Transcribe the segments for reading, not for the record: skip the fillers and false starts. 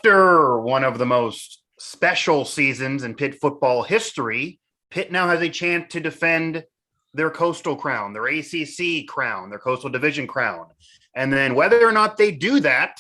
After one of the most special seasons in Pitt football history, Pitt now has a chance to defend their Coastal crown, their ACC crown, their Coastal Division crown. And then whether or not they do that,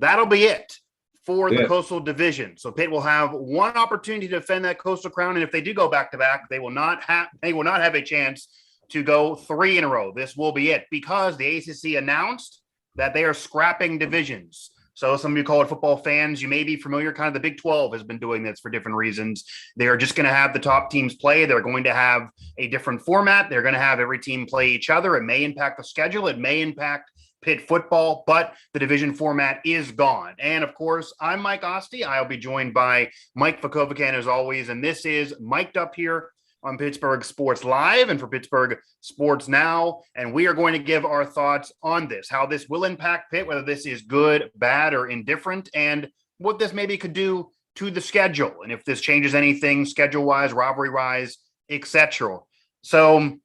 that'll be it for the Coastal Division. So Pitt will have one opportunity to defend that Coastal crown. And if they do go back to back, they will not have a chance to go 3 in a row. This will be it because the ACC announced that they are scrapping divisions. So some of you college football fans, you may be familiar, kind of the Big 12 has been doing this for different reasons. They are just going to have the top teams play. They're going to have a different format. They're going to have every team play each other. It may impact the schedule. It may impact Pitt football, but the division format is gone. And of course, I'm Mike Asti. I'll be joined by Mike Vukovcan as always. And this is Mic'd Up here on Pittsburgh Sports Live and for Pittsburgh Sports Now. And we are going to give our thoughts on this, how this will impact Pitt, whether this is good, bad, or indifferent, and what this maybe could do to the schedule. And if this changes anything schedule-wise, rivalry-wise, etc. So,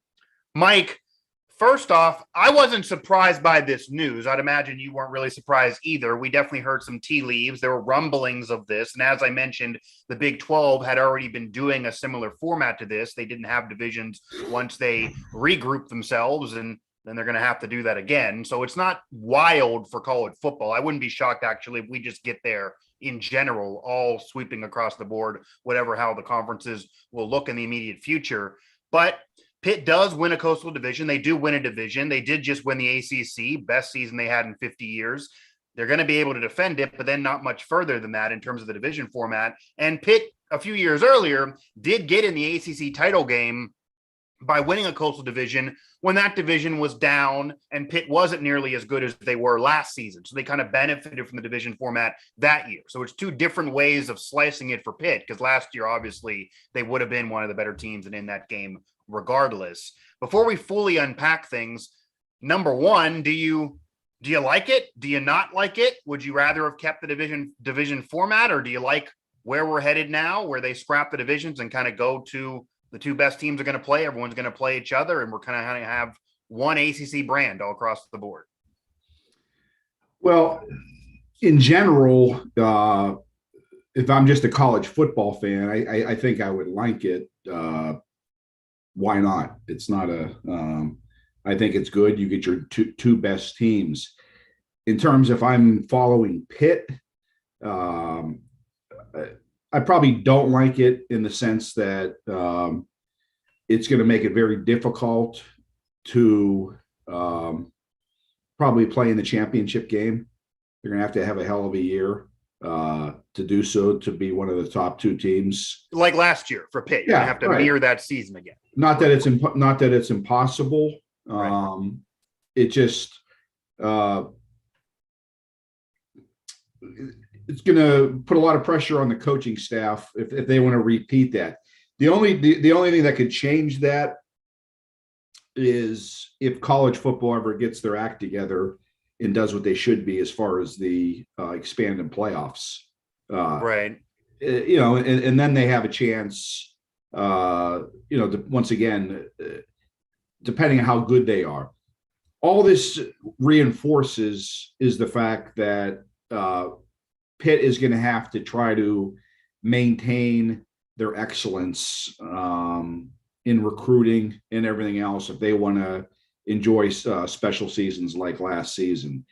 Mike, first off, I wasn't surprised by this news. I'd imagine you weren't really surprised either. We definitely heard some tea leaves. There were rumblings of this. And as I mentioned, the Big 12 had already been doing a similar format to this. They didn't have divisions once they regrouped themselves, and then they're going to have to do that again. So it's not wild for college football. I wouldn't be shocked, actually, if we just get there in general, all sweeping across the board, how the conferences will look in the immediate future. But Pitt does win a Coastal Division. They do win a division. They did just win the ACC, best season they had in 50 years. They're going to be able to defend it, but then not much further than that in terms of the division format. And Pitt, a few years earlier, did get in the ACC title game by winning a Coastal Division when that division was down and Pitt wasn't nearly as good as they were last season. So they kind of benefited from the division format that year. So it's two different ways of slicing it for Pitt, because last year, obviously, they would have been one of the better teams and in that game regardless. Before we fully unpack things, number one, do you like it? Do you not like it? Would you rather have kept the division format, or do you like where we're headed now, where they scrap the divisions and kind of go to the two best teams are going to play, everyone's going to play each other, and we're kind of going to have one ACC brand all across the board? Well, in general, if I'm just a college football fan, I think I would like it. Why not? It's not I think it's good. You get your two best teams. In terms if I'm following Pitt, I probably don't like it in the sense that it's going to make it very difficult to probably play in the championship game. You're going to have a hell of a year to do so, to be one of the top two teams. Like last year for Pitt, you're going to have to mirror that season again. Not that it's impossible. Right. It just it's going to put a lot of pressure on the coaching staff if they want to repeat that. The only thing that could change that is if college football ever gets their act together and does what they should be as far as the expanded playoffs. Right. And then they have a chance, once again, depending on how good they are. All this reinforces is the fact that Pitt is going to have to try to maintain their excellence in recruiting and everything else if they want to enjoy special seasons like last season.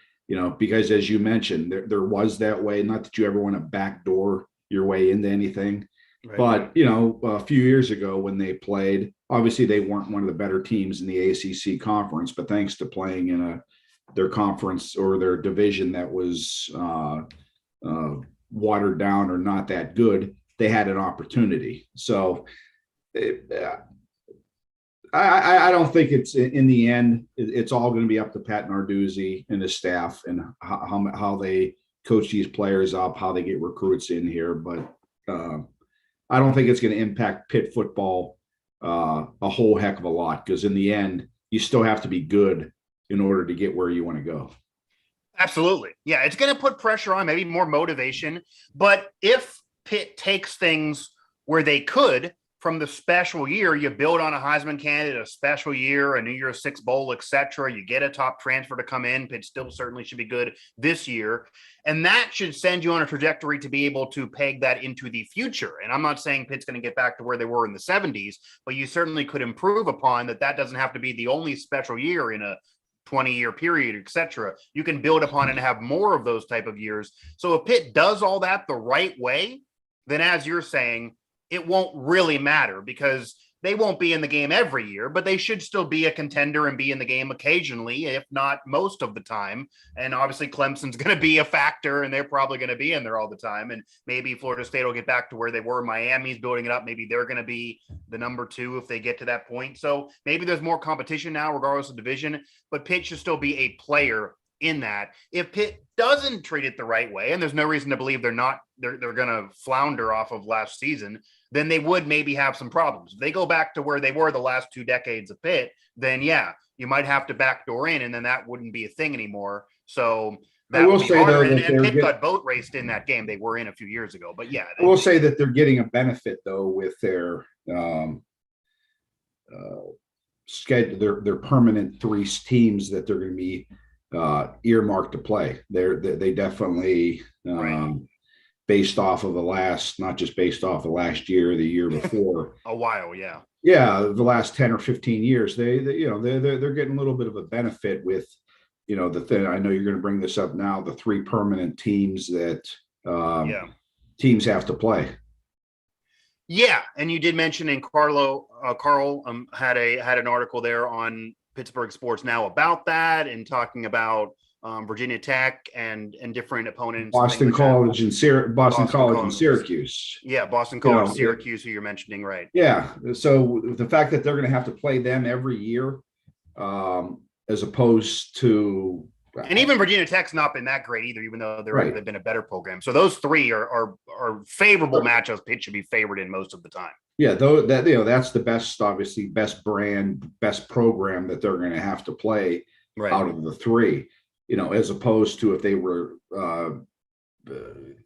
Because as you mentioned, there was that way. Not that you ever want to backdoor your way into anything. Right. But, a few years ago when they played, obviously they weren't one of the better teams in the ACC conference, but thanks to playing in their conference or their division that was watered down or not that good, they had an opportunity. So I don't think it's, in the end, it's all going to be up to Pat Narduzzi and his staff and how they coach these players up, how they get recruits in here. But I don't think it's going to impact Pitt football a whole heck of a lot, because in the end, you still have to be good in order to get where you want to go. Absolutely. Yeah, it's going to put pressure on, maybe more motivation. But if Pitt takes things where they could from the special year, you build on a Heisman candidate, a special year, a New Year's Six Bowl, etc. You get a top transfer to come in. Pitt still certainly should be good this year. And that should send you on a trajectory to be able to peg that into the future. And I'm not saying Pitt's going to get back to where they were in the 70s, but you certainly could improve upon that. That doesn't have to be the only special year in a 20-year period, etc. You can build upon and have more of those type of years. So if Pitt does all that the right way, then as you're saying, it won't really matter because they won't be in the game every year, but they should still be a contender and be in the game occasionally, if not most of the time. And obviously Clemson's going to be a factor and they're probably going to be in there all the time. And maybe Florida State will get back to where they were. Miami's building it up. Maybe they're going to be the number 2 if they get to that point. So maybe there's more competition now, regardless of division, but Pitt should still be a player in that. If Pitt doesn't treat it the right way, and there's no reason to believe they're going to flounder off of last season, then they would maybe have some problems. If they go back to where they were the last 2 decades of Pitt, then yeah, you might have to backdoor in, and then that wouldn't be a thing anymore. So that would be harder. And Pitt got boat raced in that game they were in a few years ago. But yeah, I will say that they're getting a benefit though with their schedule, their permanent 3 teams that they're going to be earmarked to play. They definitely based off of not just based off of last year, the year before, a while, yeah, the last 10 or 15 years, they're getting a little bit of a benefit with, the thing. I know you're going to bring this up now, the 3 permanent teams that teams have to play. Yeah, and you did mention, and Carl had an article there on Pittsburgh Sports Now about that, and talking about Virginia Tech and different opponents. Boston College and Syracuse. Yeah, Boston College, Syracuse, who you're mentioning, right? Yeah. So the fact that they're going to have to play them every year, as opposed to, and even Virginia Tech's not been that great either, even though they've been a better program. So those 3 are favorable matchups. Pitt should be favored in most of the time. Yeah, though that's the best, obviously, best brand, best program that they're going to have to play out of the 3. As opposed to if they were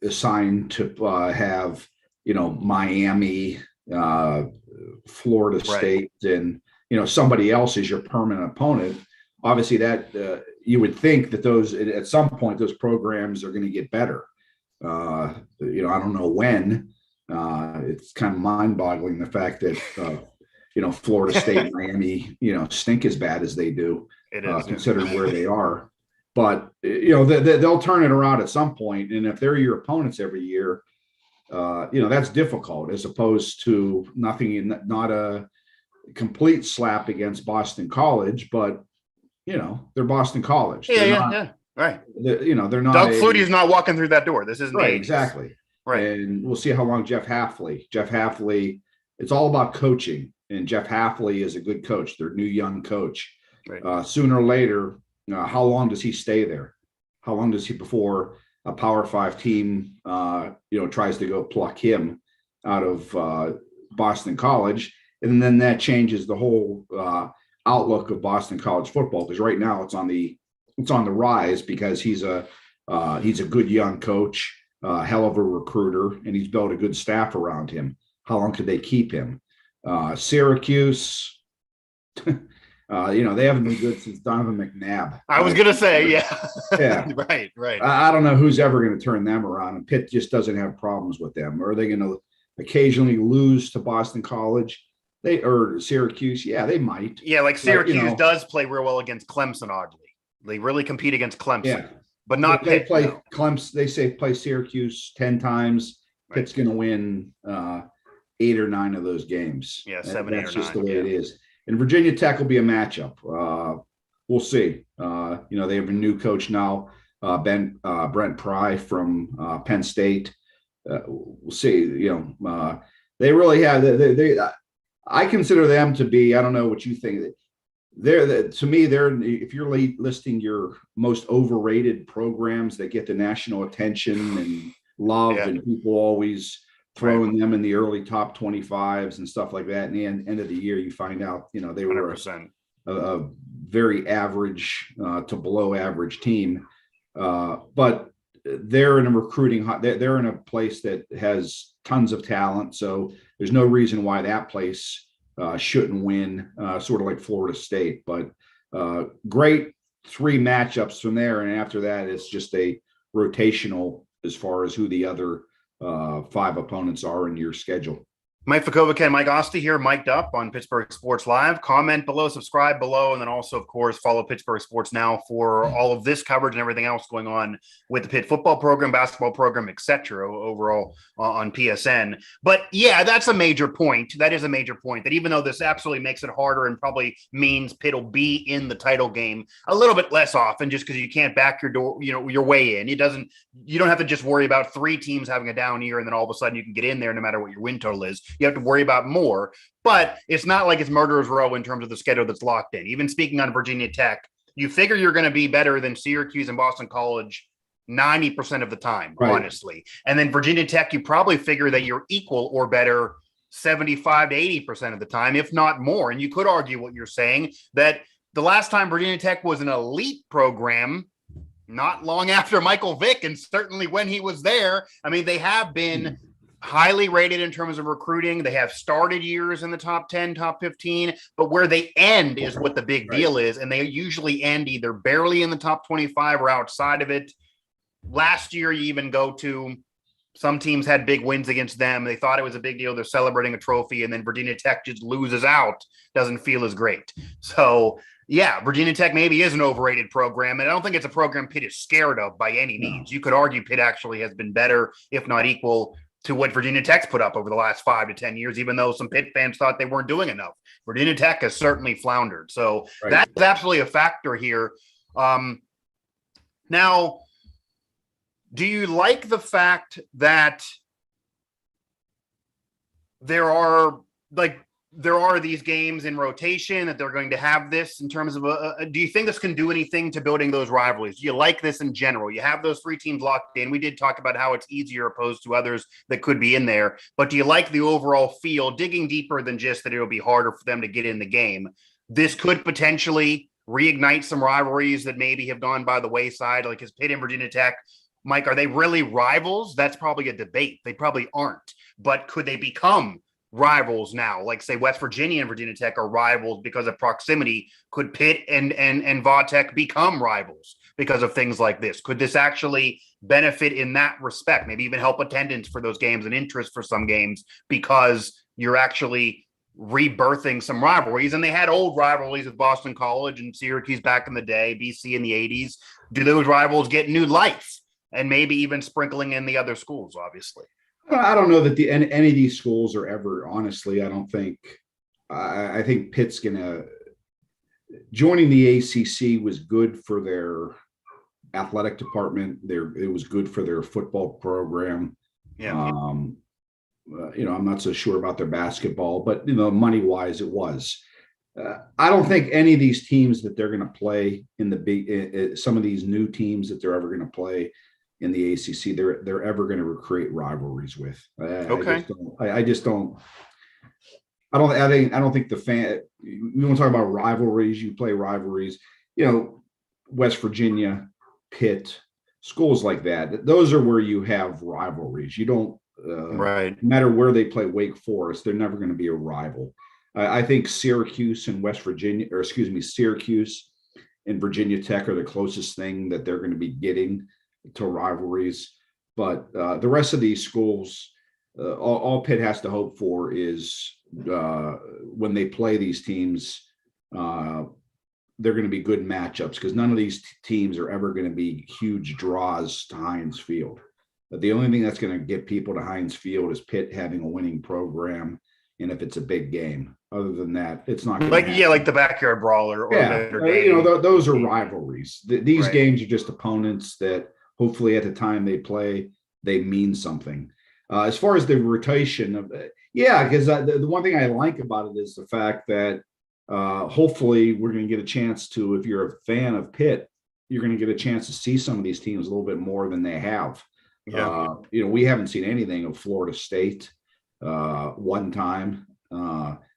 assigned to have, Miami, Florida State, and, somebody else is your permanent opponent. Obviously, that you would think that those at some point those programs are going to get better. I don't know when. It's kind of mind-boggling the fact that Florida State and Miami stink as bad as they do. It is considering where they are. But they'll turn it around at some point, and if they're your opponents every year, that's difficult as opposed to not a complete slap against Boston College, but they're Boston College. Yeah. Right. They're not. Doug Flutie's not walking through that door. This isn't right. Exactly. Right. And we'll see how long Jeff Hafley. It's all about coaching, and Jeff Hafley is a good coach. Their new young coach. Right. Sooner or later. How long does he stay there? How long does he before a Power 5 team, tries to go pluck him out of Boston College, and then that changes the whole outlook of Boston College football, because right now it's on the rise because he's a good young coach, hell of a recruiter, and he's built a good staff around him. How long could they keep him? Syracuse. They haven't been good since Donovan McNabb. I was going to say, yeah. Yeah. Right. I don't know who's ever going to turn them around, and Pitt just doesn't have problems with them. Or are they going to occasionally lose to Boston College? Or Syracuse? Yeah, they might. Yeah, like Syracuse does play real well against Clemson, oddly. They really compete against Clemson, but not Pitt. They play Clemson. They say play Syracuse 10 times. Right. Pitt's going to win 8 or 9 of those games. Yeah, 7, 8, or 9. That's just the way it is. And Virginia Tech will be a matchup. We'll see. They have a new coach now, Brent Pry from Penn State. We'll see. They really have. I consider them to be. I don't know what you think. To me, if you're listing your most overrated programs that get the national attention and love, and people always throwing them in the early top 25s and stuff like that. And the end of the year, you find out, they were a very average to below average team. But they're in a recruiting, they're in a place that has tons of talent. So there's no reason why that place shouldn't win, sort of like Florida State. But great 3 matchups from there, and after that, it's just a rotational as far as who the other 5 opponents are in your schedule. Mike Vukovcan, Mike Asti here, mic'd up on Pittsburgh Sports Live. Comment below, subscribe below, and then also, of course, follow Pittsburgh Sports Now for all of this coverage and everything else going on with the Pitt football program, basketball program, etc. overall on PSN. But yeah, that's a major point. That is a major point, that even though this absolutely makes it harder and probably means Pitt will be in the title game a little bit less often, just because you can't back your way in. You don't have to just worry about 3 teams having a down year and then all of a sudden you can get in there no matter what your win total is. You have to worry about more, but it's not like it's murderer's row in terms of the schedule that's locked in. Even speaking on Virginia Tech, you figure you're going to be better than Syracuse and Boston College 90% of the time, right, honestly. And then Virginia Tech, you probably figure that you're equal or better 75 to 80% of the time, if not more. And you could argue what you're saying, that the last time Virginia Tech was an elite program, not long after Michael Vick, and certainly when he was there, I mean, they have been highly rated in terms of recruiting. They have started years in the top 10, top 15, but where they end is what the big deal is. And they usually end either barely in the top 25 or outside of it. Last year, you even go to some teams had big wins against them. They thought it was a big deal. They're celebrating a trophy, and then Virginia Tech just loses out. Doesn't feel as great. So yeah, Virginia Tech maybe is an overrated program, and I don't think it's a program Pitt is scared of by any means. You could argue Pitt actually has been better, if not equal, to what Virginia Tech's put up over the last 5 to 10 years, even though some Pitt fans thought they weren't doing enough. Virginia Tech has certainly floundered. So that's absolutely a factor here. Now, do you like the fact that there are these games in rotation, that they're going to have this in terms of do you think this can do anything to building those rivalries? Do you like this in general? You have those 3 teams locked in. We did talk about how it's easier opposed to others that could be in there, but do you like the overall feel, digging deeper than just that it'll be harder for them to get in the game? This could potentially reignite some rivalries that maybe have gone by the wayside, like is Pitt and Virginia Tech. Mike, are they really rivals? That's probably a debate. They probably aren't, but could they become rivals now? Like, say, West Virginia and Virginia Tech are rivals because of proximity. Could Pitt and Vautech become rivals because of things like this? Could this actually benefit in that respect? Maybe even help attendance for those games and interest for some games, because you're actually rebirthing some rivalries. And they had old rivalries with Boston College and Syracuse back in the day, BC in the 80s. Do those rivals get new life? And maybe even sprinkling in the other schools, obviously. I don't know that any of these schools are ever, honestly, I don't think. I think Pitt's going to – joining the ACC was good for their athletic department. It was good for their football program. Yeah. I'm not so sure about their basketball, but, money-wise, it was. I don't think any of these teams that they're going to play in the big some of these new teams that they're ever going to play in the ACC, they're ever going to create rivalries with. I don't think the fan. You want to talk about rivalries? You play rivalries. West Virginia, Pitt, schools like that. Those are where you have rivalries. You don't. No matter where they play Wake Forest, they're never going to be a rival. I think Syracuse and Syracuse and Virginia Tech are the closest thing that they're going to be getting to rivalries. But the rest of these schools, all Pitt has to hope for is when they play these teams, they're going to be good matchups, because none of these teams are ever going to be huge draws to Heinz Field. But the only thing that's going to get people to Heinz Field is Pitt having a winning program, and if it's a big game. Other than that, it's not going to happen. Like the backyard brawler. Or those are rivalries. These games are just opponents that hopefully at the time they play, they mean something. As far as the rotation of because the one thing I like about it is the fact that hopefully we're going to get a chance to, if you're a fan of Pitt, you're going to get a chance to see some of these teams a little bit more than they have. Yeah. We haven't seen anything of Florida State one time.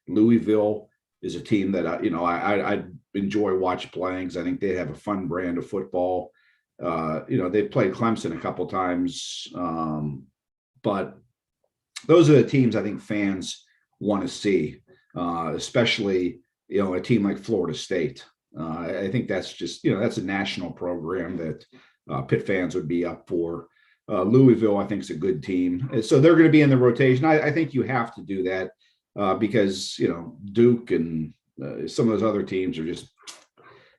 Louisville is a team that I enjoy watch playing, because I think they have a fun brand of football. They've played Clemson a couple times, but those are the teams I think fans want to see, especially, a team like Florida State. I think that's just, that's a national program that Pitt fans would be up for. Louisville, I think, is a good team. So they're going to be in the rotation. I think you have to do that because, Duke and some of those other teams are just,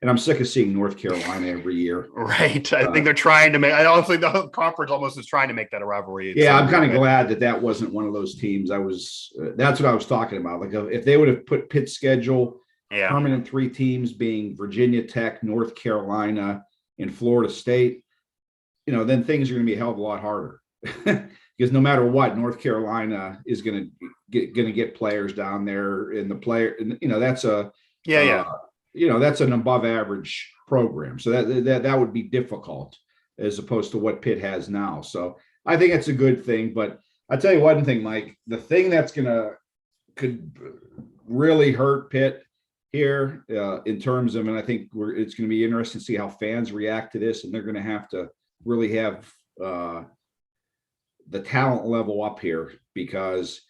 and I'm sick of seeing North Carolina every year. Right. I think they're trying to make, I also think the conference almost is trying to make that a rivalry. Yeah, I'm kind of glad that wasn't one of those teams. That's what I was talking about. Like if they would have put Pitt's schedule, permanent 3 teams being Virginia Tech, North Carolina, and Florida State, then things are going to be a hell of a lot harder because no matter what, North Carolina is going to get players down there, and the player, that's that's an above average program. So that would be difficult as opposed to what Pitt has now. So I think it's a good thing. But I'll tell you one thing, Mike, the thing that's could really hurt Pitt here in terms of, and I think it's going to be interesting to see how fans react to this, and they're going to have to really have the talent level up here because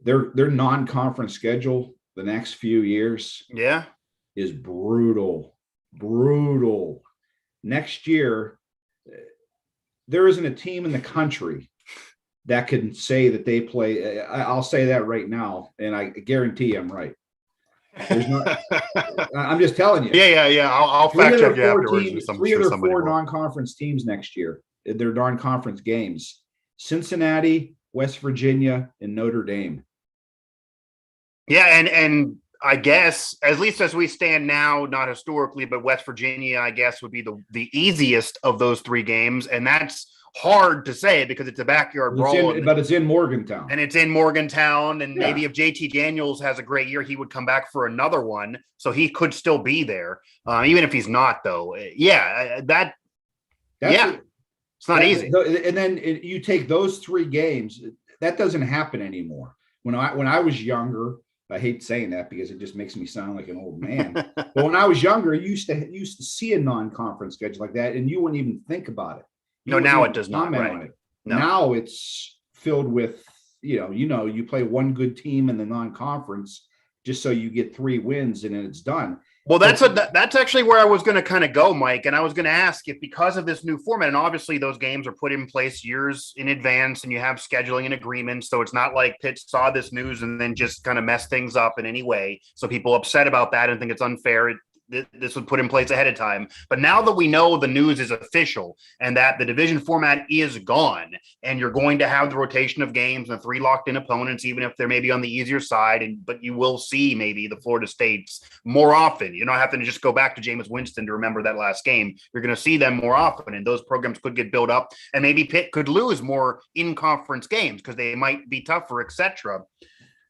their non-conference schedule the next few years is brutal. Next year, there isn't a team in the country that can say that they play. I'll say that right now, and I guarantee I'm right. There's not. I'm just telling you. Yeah. I'll fact check you afterwards. Three of their 4 non-conference teams next year, their non-conference games: Cincinnati, West Virginia, and Notre Dame. Yeah, and I guess, at least as we stand now, not historically, but West Virginia, I guess, would be the easiest of those 3 games, and that's hard to say because it's a backyard brawl. But it's in Morgantown. And it's in Morgantown, and maybe if JT Daniels has a great year, he would come back for another one, so he could still be there, even if he's not, though. It's not easy. And then you take those 3 games, that doesn't happen anymore. When I was younger, I hate saying that because it just makes me sound like an old man. But when I was younger, you used to see a non-conference schedule like that, and you wouldn't even think about it. No, now it does not. Right. On it. No. Now it's filled with, you play one good team in the non-conference just so you get 3 wins and then it's done. Well, that's actually where I was going to kind of go, Mike. And I was going to ask if, because of this new format, and obviously those games are put in place years in advance and you have scheduling and agreements. So it's not like Pitt saw this news and then just kind of mess things up in any way. So people upset about that and think it's unfair. This was put in place ahead of time. But now that we know the news is official and that the division format is gone, and you're going to have the rotation of games and the 3 locked in opponents, even if they're maybe on the easier side, but you will see maybe the Florida States more often. You're not having to just go back to Jameis Winston to remember that last game. You're going to see them more often, and those programs could get built up, and maybe Pitt could lose more in-conference games because they might be tougher, etc.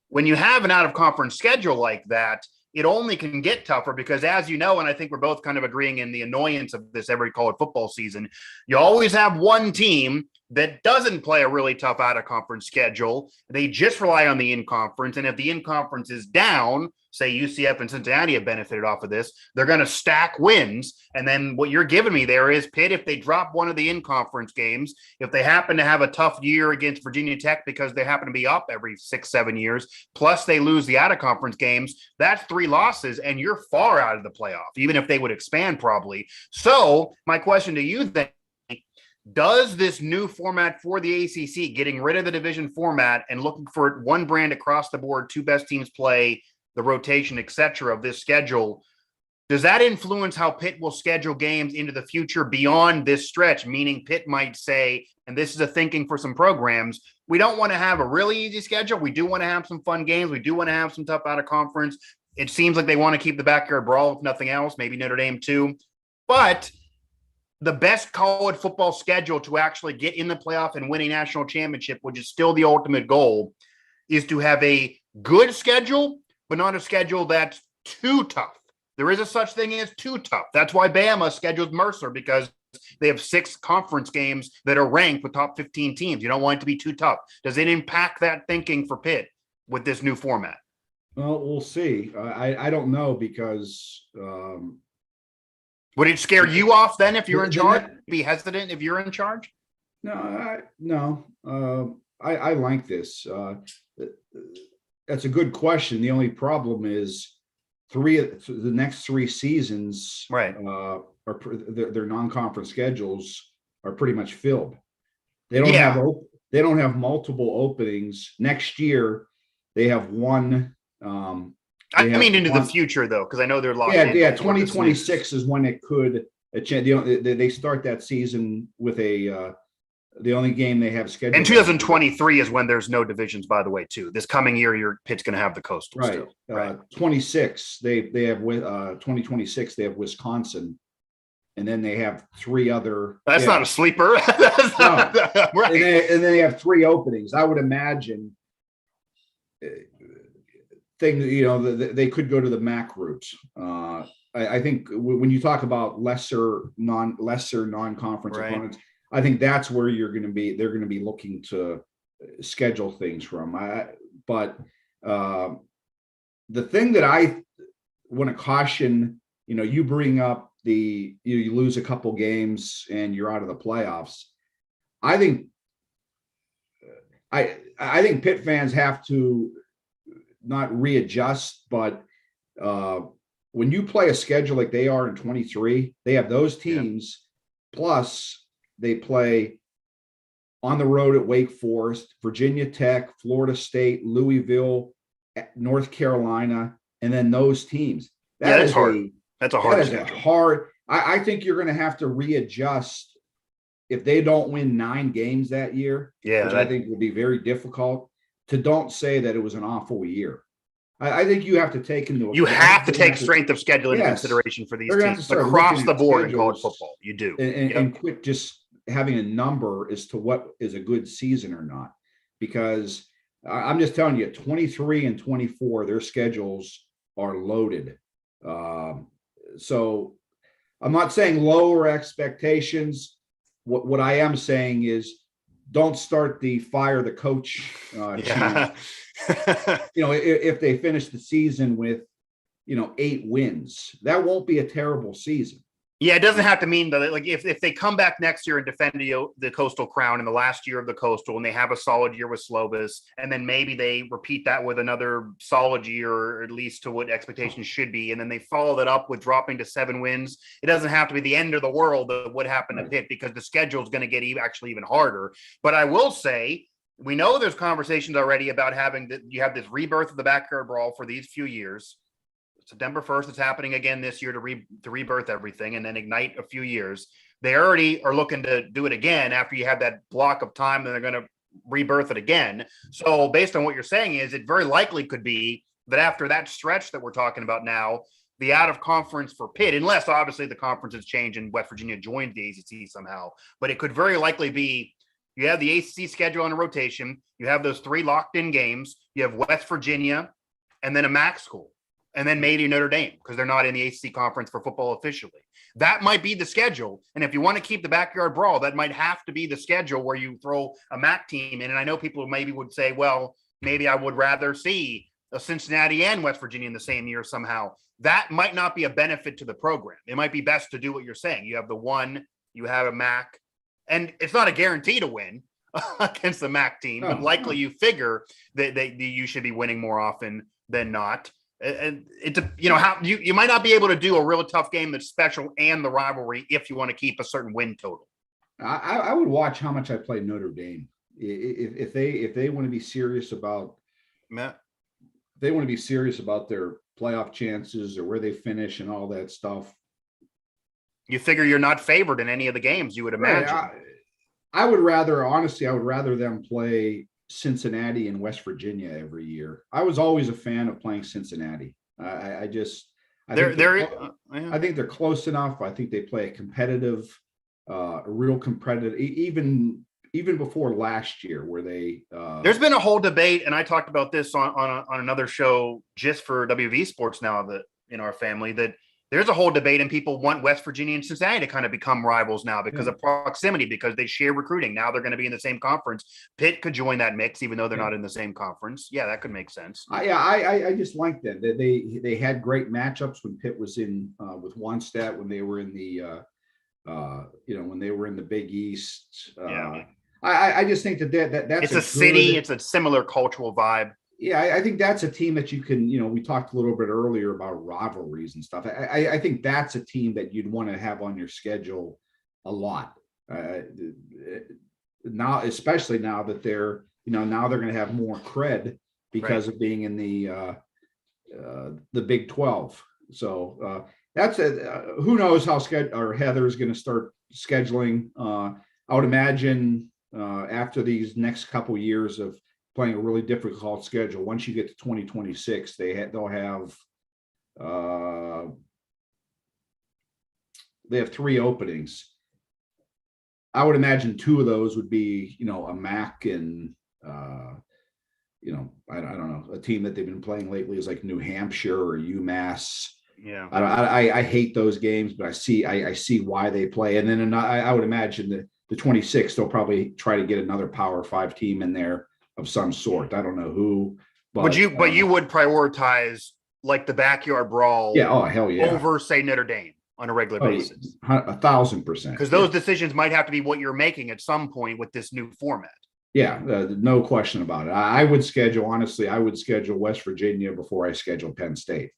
When you have an out-of-conference schedule like that, it only can get tougher because, as you know, and I think we're both kind of agreeing in the annoyance of this every college football season, you always have one team that doesn't play a really tough out-of-conference schedule. They just rely on the in-conference, and if the in-conference is down, say UCF and Cincinnati have benefited off of this, they're going to stack wins. And then what you're giving me there is Pitt, if they drop one of the in-conference games, if they happen to have a tough year against Virginia Tech because they happen to be up every 6-7 years, plus they lose the out-of-conference games, that's 3 losses, and you're far out of the playoff, even if they would expand probably. So my question to you then, does this new format for the ACC, getting rid of the division format and looking for one brand across the board, 2 best teams play, the rotation, etc. of this schedule, does that influence how Pitt will schedule games into the future beyond this stretch? Meaning Pitt might say, and this is a thinking for some programs, we don't want to have a really easy schedule. We do want to have some fun games. We do want to have some tough out of conference. It seems like they want to keep the backyard brawl, if nothing else, maybe Notre Dame too. But the best college football schedule to actually get in the playoff and win a national championship, which is still the ultimate goal, is to have a good schedule, but not a schedule that's too tough. There is a such thing as too tough. That's why Bama scheduled Mercer, because they have 6 conference games that are ranked with top 15 teams. You don't want it to be too tough. Does it impact that thinking for Pitt with this new format? Well, we'll see. I don't know because would it scare you off then if you're in charge? Be hesitant if you're in charge? No. I like this. That's a good question. The only problem is the next 3 seasons, Right. Their non-conference schedules are pretty much filled. They don't Yeah. have multiple openings next year. They have one. I mean, into the future though, because I know they're locked in. Yeah. 2026 is when it could. They start that season with the only game they have scheduled. And 2023 is when there's no divisions, by the way, too. This coming year, your Pitt's going to have the Coastal right. still. Right. 26, they have 2026, they have Wisconsin. And then they have 3 other. That's not a sleeper. No. Right. And then they have 3 openings. I would imagine they could go to the MAC route. I think when you talk about lesser non-conference Right. opponents, I think that's where they're going to be looking to schedule things from. But the thing that I want to caution, you bring up you lose a couple games and you're out of the playoffs. I think Pitt fans have to not readjust, but when you play a schedule like they are in 23, they have those teams, plus they play on the road at Wake Forest, Virginia Tech, Florida State, Louisville, North Carolina, and then those teams. That's hard. That's a hard schedule. I think you're going to have to readjust if they don't win 9 games that year, which I think will be very difficult. Don't say that it was an awful year. I think you have to take into account. You have to take strength of schedule into consideration for these teams across the board in college football. You do. And quit just having a number as to what is a good season or not. Because I'm just telling you, 23 and 24, their schedules are loaded. So I'm not saying lower expectations. What I am saying is don't start the fire the coach chant. If they finish the season with 8 wins, that won't be a terrible season. Yeah, it doesn't have to mean that. Like if they come back next year and defend the Coastal Crown in the last year of the Coastal, and they have a solid year with Slovis, and then maybe they repeat that with another solid year, or at least to what expectations should be, and then they follow that up with dropping to 7 wins. It doesn't have to be the end of the world of what happened to Pitt, because the schedule is going to get actually even harder. But I will say, we know there's conversations already about you have this rebirth of the backyard brawl for these few years. September 1st, it's happening again this year to rebirth everything and then ignite a few years. They already are looking to do it again after you have that block of time, then they're going to rebirth it again. So based on what you're saying is it very likely could be that after that stretch that we're talking about now, the out of conference for Pitt, unless obviously the conferences change and West Virginia joins the ACC somehow, but it could very likely be you have the ACC schedule on a rotation, you have those 3 locked in games, you have West Virginia and then a MAC school. And then maybe Notre Dame, because they're not in the ACC conference for football officially. That might be the schedule. And if you want to keep the backyard brawl, that might have to be the schedule where you throw a MAC team in. And I know people maybe would say, well, maybe I would rather see a Cincinnati and West Virginia in the same year somehow. That might not be a benefit to the program. It might be best to do what you're saying. You have you have a MAC, and it's not a guarantee to win against the MAC team, but likely you figure that you should be winning more often than not. And it's how you might not be able to do a real tough game that's special and the rivalry if you want to keep a certain win total. I would watch how much I play Notre Dame if they want to be serious about their playoff chances or where they finish and all that stuff. You figure you're not favored in any of the games, you would imagine. Right. I would rather them play Cincinnati and West Virginia every year. I was always a fan of playing Cincinnati. I think they're close enough. I think they play a real competitive, even before last year where they there's been a whole debate, and I talked about this on another show just for WV Sports now that in our family, that there's a whole debate and people want West Virginia and Cincinnati to kind of become rivals now because of proximity, because they share recruiting. Now they're going to be in the same conference. Pitt could join that mix, even though they're not in the same conference. Yeah, that could make sense. I just like that. They had great matchups when Pitt was in with Wannstedt, when they were in the when they were in the Big East. I just think that's It's a city. It's a similar cultural vibe. Yeah, I think that's a team that you can, we talked a little bit earlier about rivalries and stuff. I think that's a team that you'd want to have on your schedule a lot. Now, especially now that now they're going to have more cred because of being in the Big 12. So that's it. Who knows how Heather is going to start scheduling. I would imagine after these next couple years of playing a really difficult schedule, once you get to 2026, they'll have they have 3 openings. I would imagine 2 of those would be, a MAC and I don't know, a team that they've been playing lately is like New Hampshire or UMass. Yeah, I hate those games, but I see why they play. And then I would imagine that the 26th they'll probably try to get another Power 5 team in there of some sort. I don't know who, but you would prioritize like the backyard brawl. Yeah. Oh, hell yeah. Over, say, Notre Dame on a regular basis. 1,000%. Because those decisions might have to be what you're making at some point with this new format. Yeah, no question about it. I would schedule West Virginia before I schedule Penn State.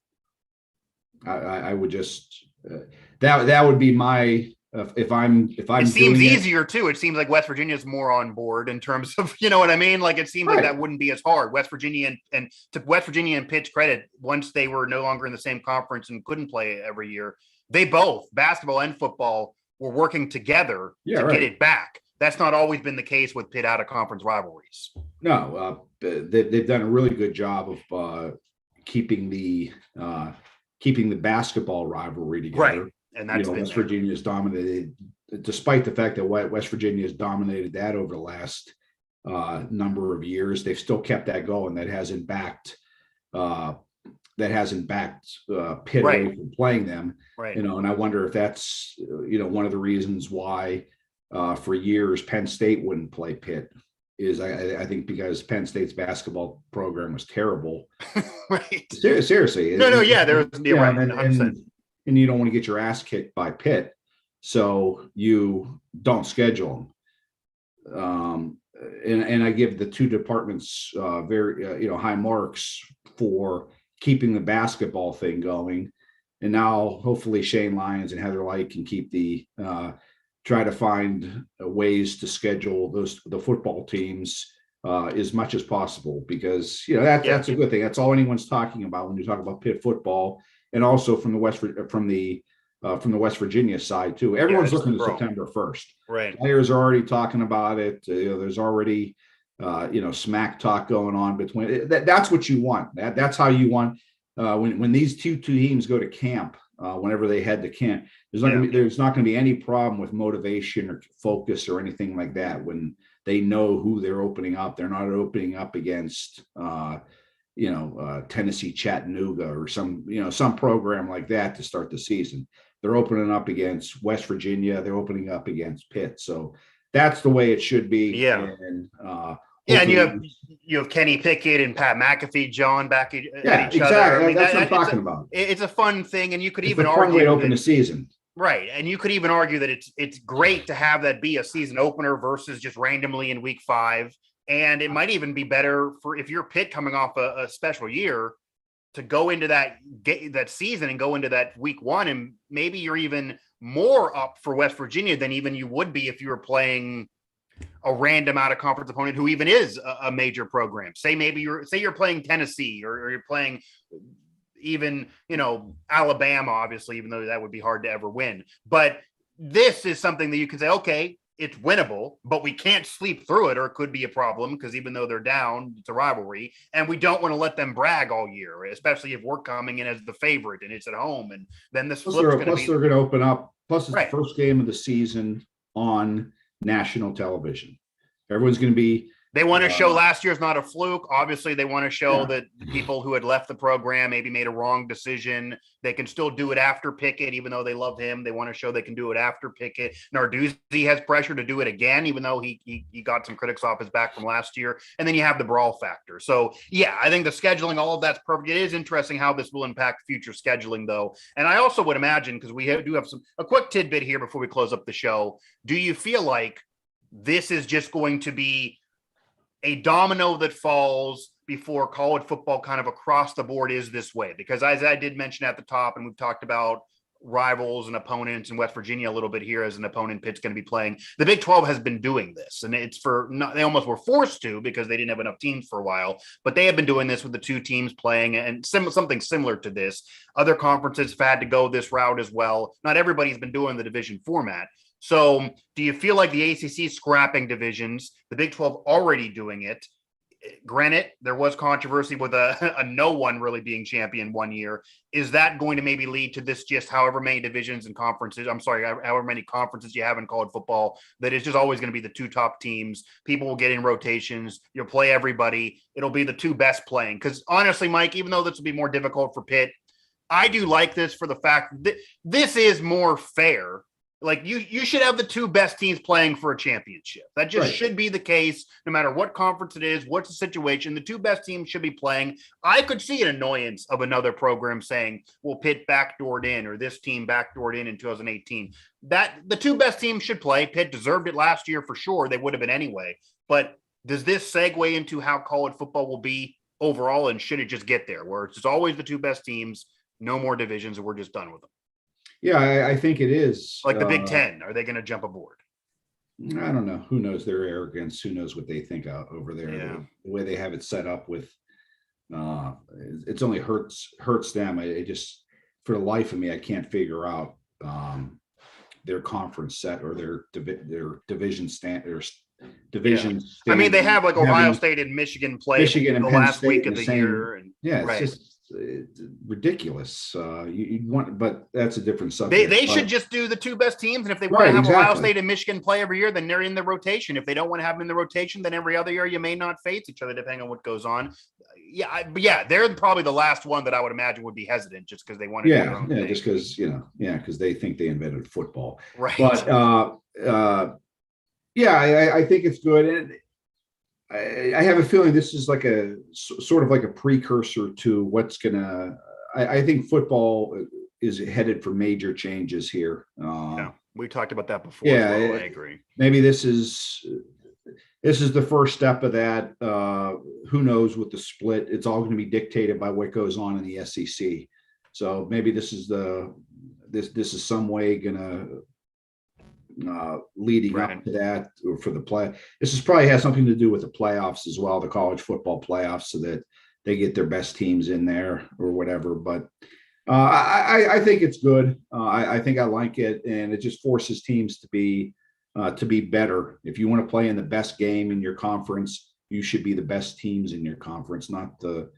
I would just that would be my if I'm. It seems easier too. It seems like West Virginia is more on board in terms of what I mean. Like it seems like that wouldn't be as hard. West Virginia and to West Virginia and Pitt's credit, once they were no longer in the same conference and couldn't play every year, they both basketball and football were working together to get it back. That's not always been the case with Pitt out of conference rivalries. No, they've done a really good job of keeping the basketball rivalry together. Right. And that's West Virginia has dominated, despite the fact that West Virginia has dominated that over the last number of years. They've still kept that going. That hasn't backed Pitt away from playing them. Right. And I wonder if that's one of the reasons why for years Penn State wouldn't play Pitt. Is I think because Penn State's basketball program was terrible. Right. Seriously. Yeah, and you don't want to get your ass kicked by Pitt, so you don't schedule them. And I give the 2 departments very high marks for keeping the basketball thing going. And now hopefully Shane Lyons and Heather Light can keep try to find ways to schedule the football teams as much as possible, because that's a good thing. That's all anyone's talking about when you talk about Pitt football, and also from the West Virginia side too. Everyone's looking to September 1st. Right. Players are already talking about it. There's already smack talk going on between. That's what you want. That's how you want when these two teams go to camp. Whenever they head to camp, there's not going to be any problem with motivation or focus or anything like that. When they know who they're opening up, they're not opening up against Tennessee Chattanooga or some program like that to start the season. They're opening up against West Virginia. They're opening up against Pitt. So that's the way it should be. Yeah. And and you have Kenny Pickett and Pat McAfee, John back at each exactly. other. I mean, that's what I'm talking about. It's a fun thing, and you could even argue way to open the season. Right. And you could even argue that it's great to have that be a season opener versus just randomly in week 5. And it might even be better for if you're Pitt coming off a special year to go into that season and go into that week 1. And maybe you're even more up for West Virginia than even you would be if you were playing a random out of conference opponent who even is a major program. Say you're playing Tennessee or you're playing even, Alabama, obviously, even though that would be hard to ever win. But this is something that you can say, okay, it's winnable, but we can't sleep through it, or it could be a problem because even though they're down, it's a rivalry, and we don't want to let them brag all year, especially if we're coming in as the favorite and it's at home. And then this they're going to open up. Plus, it's the first game of the season on national television. Everyone's going to be. They want to show last year's not a fluke. Obviously, they want to show that people who had left the program maybe made a wrong decision. They can still do it after Pickett, even though they love him. They want to show they can do it after Pickett. Narduzzi has pressure to do it again, even though he got some critics off his back from last year. And then you have the brawl factor. So, yeah, I think the scheduling, all of that's perfect. It is interesting how this will impact future scheduling, though. And I also would imagine, because we do have a quick tidbit here before we close up the show. Do you feel like this is just going to be a domino that falls before college football kind of across the board is this way. Because as I did mention at the top, and we've talked about rivals and opponents in West Virginia a little bit here as an opponent Pitt's going to be playing. The Big 12 has been doing this, and it's for not, they almost were forced to because they didn't have enough teams for a while, but they have been doing this with the two teams playing and something similar to this. Other conferences have had to go this route as well. Not everybody's been doing the division format. So do you feel like the ACC scrapping divisions, the Big 12 already doing it? Granted, there was controversy with a no one really being champion one year. Is that going to maybe lead to this just however many divisions and conferences, however many conferences you have in college football, that it's just always going to be the two top teams. People will get in rotations. You'll play everybody. It'll be the two best playing. Because honestly, Mike, even though this will be more difficult for Pitt, I do like this for the fact that this is more fair. Like you should have the two best teams playing for a championship. That just should be the case, no matter what conference it is, what's the situation. The two best teams should be playing. I could see an annoyance of another program saying, well, Pitt backdoored in, or this team backdoored in 2018. That the two best teams should play. Pitt deserved it last year for sure. They would have been anyway. But does this segue into how college football will be overall, and should it just get there where it's always the two best teams, no more divisions, and we're just done with them? Yeah, I think it is. Like the Big Ten, are they going to jump aboard? I don't know. Who knows their arrogance? Who knows what they think out over there? Yeah. The way they have it set up with, it's only hurts them. I just, for the life of me, I can't figure out their conference set or their division stand or division. Yeah. I mean, they have like Ohio State and Michigan play and the Penn last State week of the year, and it's just ridiculous. You want, but that's a different subject. They should just do the two best teams, and if they want to have Ohio State and Michigan play every year, then they're in the rotation. If they don't want to have them in the rotation, then every other year you may not face each other depending on what goes on. Yeah, they're probably the last one that I would imagine would be hesitant just because they want to do their own thing. Just because because they think they invented football, right? But I think it's good, and I have a feeling this is like a sort of like a precursor to what's gonna. I think football is headed for major changes here. We talked about that before. Yeah, I agree. Maybe this is the first step of that. Who knows with the split? It's all going to be dictated by what goes on in the SEC. So maybe this is this is some way going to. Leading up to that, or for the play, this is probably has something to do with the playoffs as well, the college football playoffs, so that they get their best teams in there or whatever. But I think it's good. I think I like it, and it just forces teams to be better. If you want to play in the best game in your conference, you should be the best teams in your conference, not the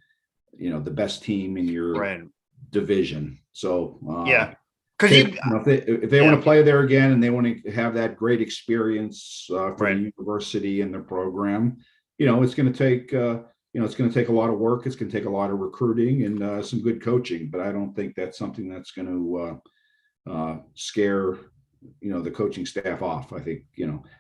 best team in your division. So if they want to play there again and they want to have that great experience for the university and their program, it's going to take it's going to take a lot of work. It's going to take a lot of recruiting and some good coaching. But I don't think that's something that's going to scare the coaching staff off. I think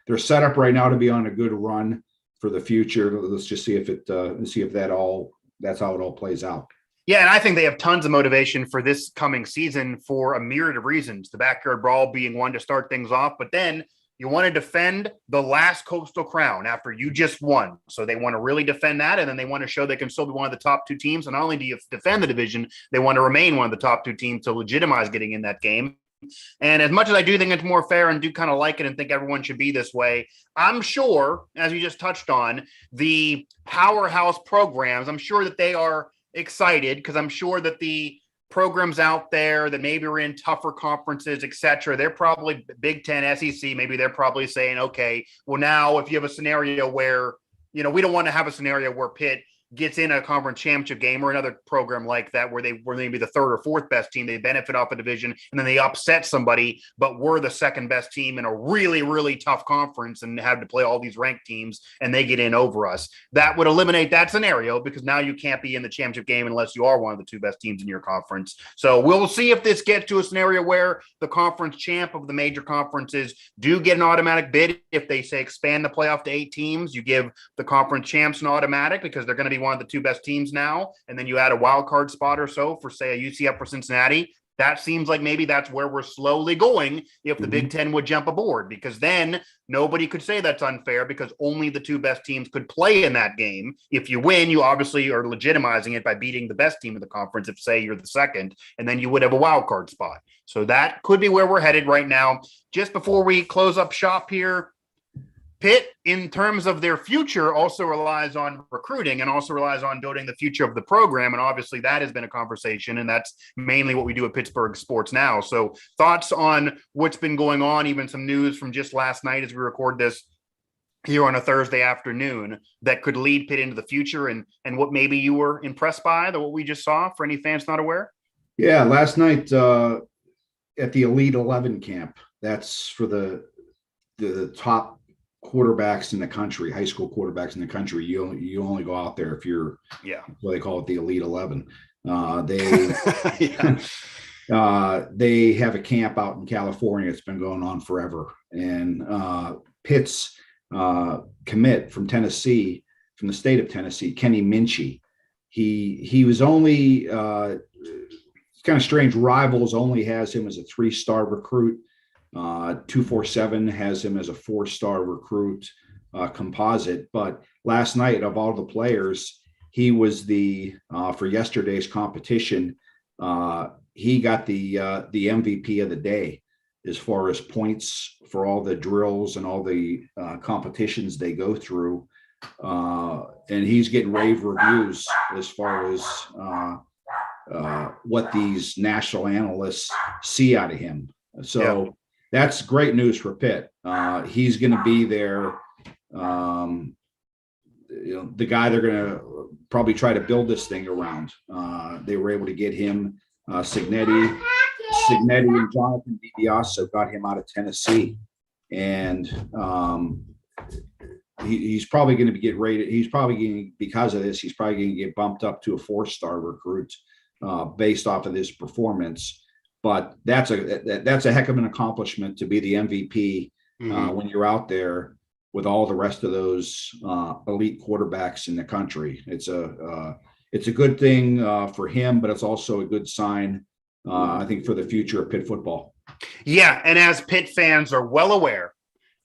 they're set up right now to be on a good run for the future. Let's just see if that's how it all plays out. Yeah, and I think they have tons of motivation for this coming season for a myriad of reasons. The backyard brawl being one to start things off, but then you want to defend the last Coastal Crown after you just won. So they want to really defend that, and then they want to show they can still be one of the top two teams. And not only do you defend the division, they want to remain one of the top two teams to legitimize getting in that game. And as much as I do think it's more fair and do kind of like it and think everyone should be this way, I'm sure, as you just touched on, the powerhouse programs, I'm sure that they are excited because I'm sure that the programs out there that maybe are in tougher conferences, et cetera, they're probably Big Ten, SEC, maybe they're probably saying, okay, well, now if you have a scenario where, we don't want to have a scenario where Pitt gets in a conference championship game or another program like that where they were maybe the third or fourth best team, they benefit off a division and then they upset somebody, but we're the second best team in a really, really tough conference and have to play all these ranked teams and they get in over us. That would eliminate that scenario because now you can't be in the championship game unless you are one of the two best teams in your conference. So we'll see if this gets to a scenario where the conference champ of the major conferences do get an automatic bid. If they say expand the playoff to 8 teams, you give the conference champs an automatic because they're going to be one of the two best teams now, and then you add a wild card spot or so for, say, a UCF or Cincinnati. that seems like maybe that's where we're slowly going if the Big Ten would jump aboard, because then nobody could say that's unfair because only the two best teams could play in that game. If you win, you obviously are legitimizing it by beating the best team in the conference, if say you're the second, and then you would have a wild card spot. So that could be where we're headed right now. Just before we close up shop here, Pitt, in terms of their future, also relies on recruiting and also relies on building the future of the program. And obviously that has been a conversation, and that's mainly what we do at Pittsburgh Sports Now. So thoughts on what's been going on, even some news from just last night as we record this here on a Thursday afternoon that could lead Pitt into the future, and what maybe you were impressed by, what we just saw for any fans not aware? Yeah, last night at the Elite 11 camp, that's for the top quarterbacks in the country, high school quarterbacks in the country. You only go out there if you're, what they call it, the Elite 11. They have a camp out in California. It's been going on forever. And Pitt's commit from Tennessee, from the state of Tennessee, Kenny Minchie, he was only it's kind of strange. Rivals only has him as a 3-star recruit. 247 has him as a 4-star recruit composite. But last night, of all the players, he was for yesterday's competition, he got the MVP of the day as far as points for all the drills and all the competitions they go through. And he's getting rave reviews as far as what these national analysts see out of him. So that's great news for Pitt. He's going to be there. The guy they're going to probably try to build this thing around. They were able to get him Signetti and Jonathan DiBiase got him out of Tennessee, and he's probably going to get rated. He's probably going, because of this, he's probably going to get bumped up to a 4-star recruit based off of this performance. But that's a heck of an accomplishment to be the MVP when you're out there with all the rest of those elite quarterbacks in the country. It's a good thing for him, but it's also a good sign, I think, for the future of Pitt football. Yeah, and as Pitt fans are well aware,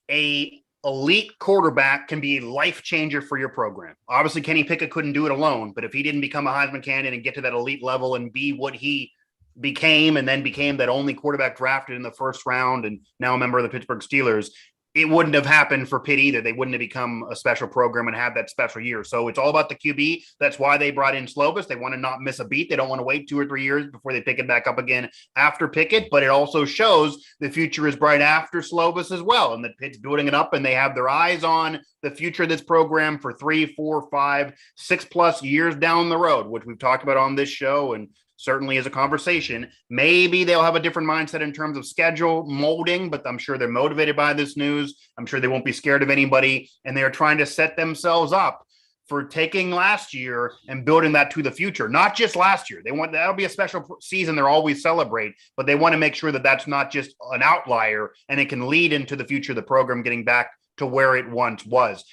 a elite quarterback can be a life changer for your program. Obviously, Kenny Pickett couldn't do it alone, but if he didn't become a Heisman candidate and get to that elite level and be what he became, and then became that only quarterback drafted in the first round and now a member of the Pittsburgh Steelers, it wouldn't have happened for Pitt either. They wouldn't have become a special program and have that special year. So it's all about the QB. That's why they brought in Slovis. They want to not miss a beat. They don't want to wait 2 or 3 years before they pick it back up again after Pickett. But it also shows the future is bright after Slovis as well, and that Pitt's building it up, and they have their eyes on the future of this program for 3, 4, 5, 6+ years down the road, which we've talked about on this show and certainly as a conversation. Maybe they'll have a different mindset in terms of schedule molding, but I'm sure they're motivated by this news. I'm sure they won't be scared of anybody, and they're trying to set themselves up for taking last year and building that to the future. Not just last year. That'll be a special season they'll always celebrate, but they want to make sure that that's not just an outlier, and it can lead into the future of the program getting back to where it once was,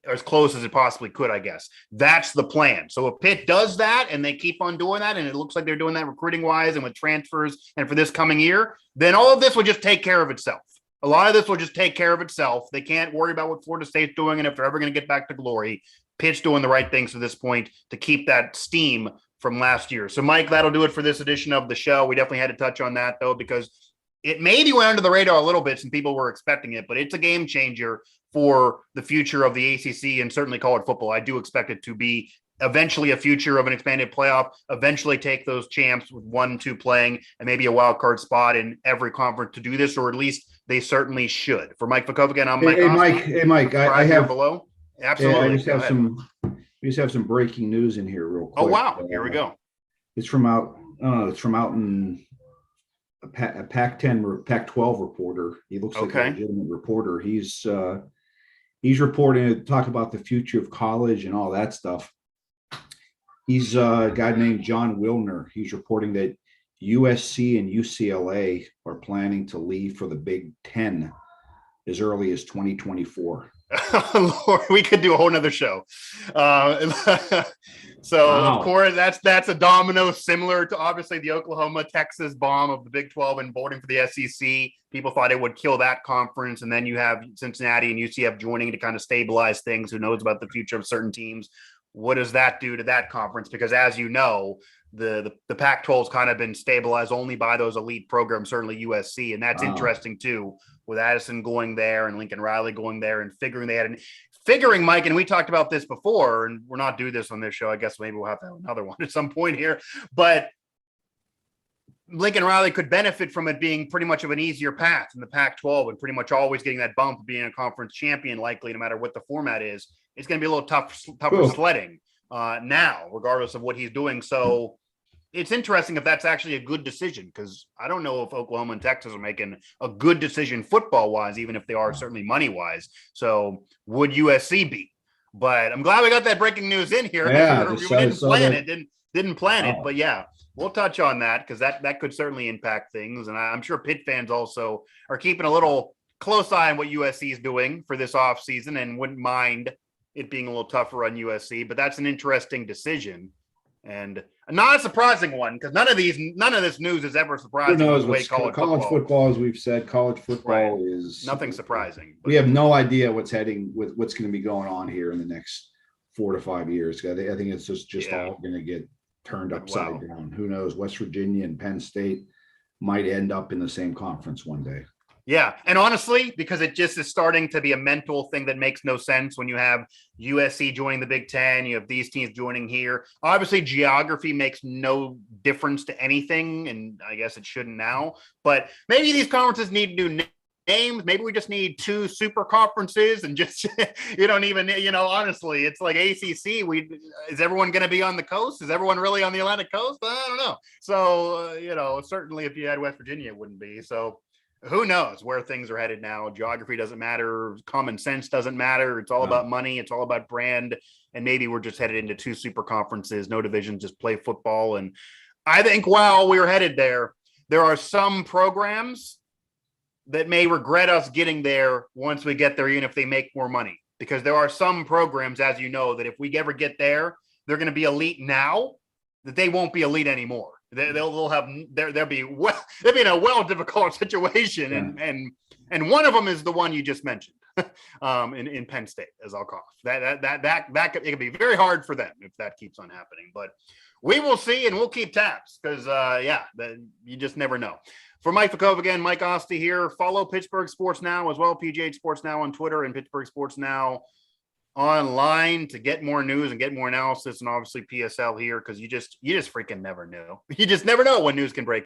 as close as it possibly could, I guess. That's the plan. So if Pitt does that and they keep on doing that, and it looks like they're doing that recruiting wise and with transfers and for this coming year, then all of this will just take care of itself. A lot of this will just take care of itself. They can't worry about what Florida State's doing and if they're ever going to get back to glory. Pitt's doing the right things to this point to keep that steam from last year. So Mike, that'll do it for this edition of the show. We definitely had to touch on that though, because it maybe went under the radar a little bit and people were expecting it, but it's a game changer for the future of the ACC and certainly college football. I do expect it to be eventually a future of an expanded playoff, eventually take those champs with 1, 2 playing, and maybe a wild card spot in every conference to do this, or at least they certainly should. For Mike Vukovcan, I'm Mike. Hey, Mike, I have below. Absolutely. We just have some breaking news in here real quick. Oh, wow. Here we go. It's from out in a Pac-10, Pac-12 reporter. He looks like a legitimate reporter. He's reporting to talk about the future of college and all that stuff. He's a guy named John Wilner. He's reporting that USC and UCLA are planning to leave for the Big Ten as early as 2024. Lord, we could do a whole nother show. So of Wow. course that's a domino similar to obviously the Oklahoma Texas bomb of the Big 12 and boarding for the SEC. People thought it would kill that conference, and then you have Cincinnati and UCF joining to kind of stabilize things. Who knows about the future of certain teams? What does that do to that conference? Because as you know, the Pac-12 has kind of been stabilized only by those elite programs, certainly USC, and that's Wow. interesting too, with Addison going there and Lincoln Riley going there and figuring Mike, and we talked about this before, and we're not doing this on this show. I guess maybe we'll have to have another one at some point here, but Lincoln Riley could benefit from it being pretty much of an easier path in the Pac-12 and pretty much always getting that bump of being a conference champion, likely no matter what the format is. It's going to be a little tougher sledding now, regardless of what he's doing. So it's interesting if that's actually a good decision, because I don't know if Oklahoma and Texas are making a good decision football-wise, even if they are certainly money-wise. So would USC be? But I'm glad we got that breaking news in here. Yeah, We didn't plan it, but yeah. We'll touch on that because that could certainly impact things. And I'm sure Pitt fans also are keeping a little close eye on what USC is doing for this offseason and wouldn't mind it being a little tougher on USC. But that's an interesting decision and not a surprising one, because none of this news is ever surprising. Who knows? The way college football, as we've said, college football is nothing surprising. We have no idea what's going to be going on here in the next 4 to 5 years. I think it's just all going to get turned upside down. Who knows? West Virginia and Penn State might end up in the same conference one day. Yeah. And honestly, because it just is starting to be a mental thing that makes no sense when you have USC joining the Big Ten, you have these teams joining here. Obviously, geography makes no difference to anything, and I guess it shouldn't now. But maybe these conferences need new names. Maybe we just need 2 super conferences and just you don't even, honestly, it's like ACC. Is everyone going to be on the coast? Is everyone really on the Atlantic coast? I don't know. So certainly if you had West Virginia, it wouldn't be. So who knows where things are headed now? Geography doesn't matter. Common sense doesn't matter. It's all about money. It's all about brand. And maybe we're just headed into 2 super conferences, no divisions, just play football. And I think while we're headed there are some programs that may regret us getting there once we get there, even if they make more money. Because there are some programs, as you know, that if we ever get there, they're going to be elite now, that they won't be elite anymore. They'll be in a difficult situation, and one of them is the one you just mentioned, in Penn State, as I'll call it. It could be very hard for them if that keeps on happening. But we will see, and we'll keep tabs because you just never know. For Mike Vukovcan, Mike Asti here. Follow Pittsburgh Sports Now as well, PGH Sports Now on Twitter and Pittsburgh Sports Now online to get more news and get more analysis, and obviously PSL here, because you just freaking never know. You just never know when news can break.